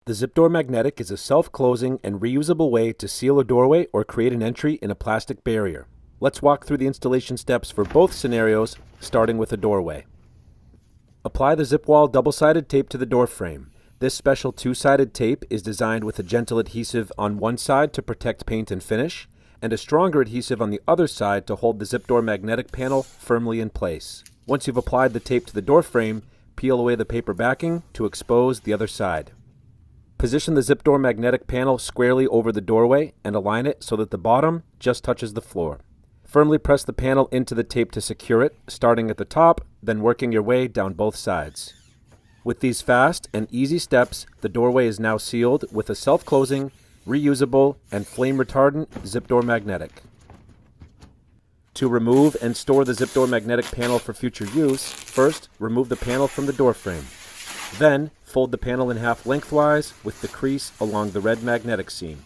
The ZipDoor Magnetic is a self-closing and reusable way to seal a doorway or create an entry in a plastic barrier. Let's walk through the installation steps for both scenarios, starting with a doorway. Apply the ZipWall double-sided tape to the door frame. This special two-sided tape is designed with a gentle adhesive on one side to protect paint and finish, and a stronger adhesive on the other side to hold the ZipDoor Magnetic panel firmly in place. Once you've applied the tape to the door frame, peel away the paper backing to expose the other side. Position the ZipDoor Magnetic panel squarely over the doorway and align it so that the bottom just touches the floor. Firmly press the panel into the tape to secure it, starting at the top, then working your way down both sides. With these fast and easy steps, the doorway is now sealed with a self-closing, reusable, and flame-retardant ZipDoor Magnetic. To remove and store the ZipDoor Magnetic panel for future use, first remove the panel from the door frame. Then, fold the panel in half lengthwise with the crease along the red magnetic seam.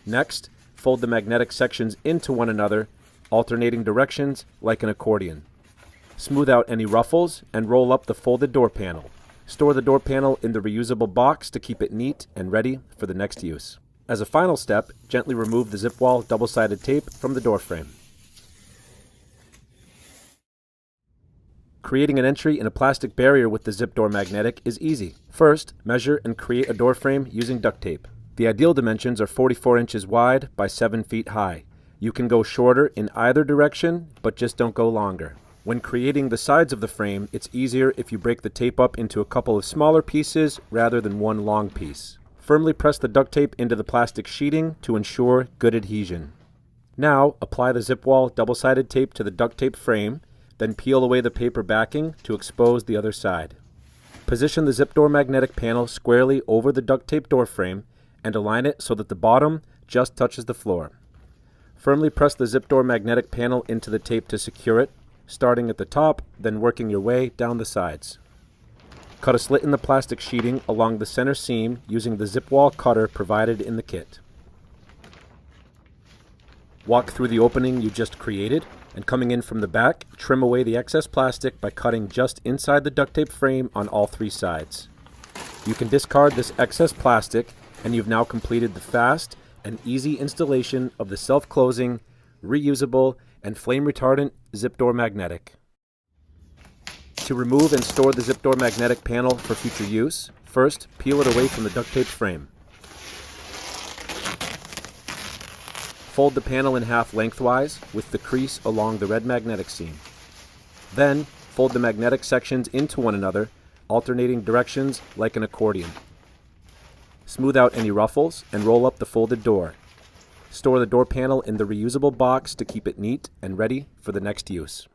Next, fold the magnetic sections into one another, alternating directions like an accordion. Smooth out any ruffles and roll up the folded door panel. Store the door panel in the reusable box to keep it neat and ready for the next use. As a final step, gently remove the ZipWall double-sided tape from the door frame. Creating an entry in a plastic barrier with the ZipDoor Magnetic is easy. First, measure and create a door frame using duct tape. The ideal dimensions are 44 inches wide by 7 feet high. You can go shorter in either direction, but just don't go longer. When creating the sides of the frame, it's easier if you break the tape up into a couple of smaller pieces rather than one long piece. Firmly press the duct tape into the plastic sheeting to ensure good adhesion. Now, apply the ZipWall double-sided tape to the duct tape frame, then peel away the paper backing to expose the other side. Position the ZipDoor Magnetic panel squarely over the duct tape door frame and align it so that the bottom just touches the floor. Firmly press the ZipDoor Magnetic panel into the tape to secure it, starting at the top, then working your way down the sides. Cut a slit in the plastic sheeting along the center seam using the ZipWall cutter provided in the kit. Walk through the opening you just created, and coming in from the back, trim away the excess plastic by cutting just inside the duct tape frame on all three sides. You can discard this excess plastic, and you've now completed the fast and easy installation of the self-closing, reusable, and flame-retardant ZipDoor Magnetic. To remove and store the ZipDoor Magnetic panel for future use, first peel it away from the duct tape frame. Fold the panel in half lengthwise with the crease along the red magnetic seam. Then, fold the magnetic sections into one another, alternating directions like an accordion. Smooth out any ruffles and roll up the folded door. Store the door panel in the reusable box to keep it neat and ready for the next use.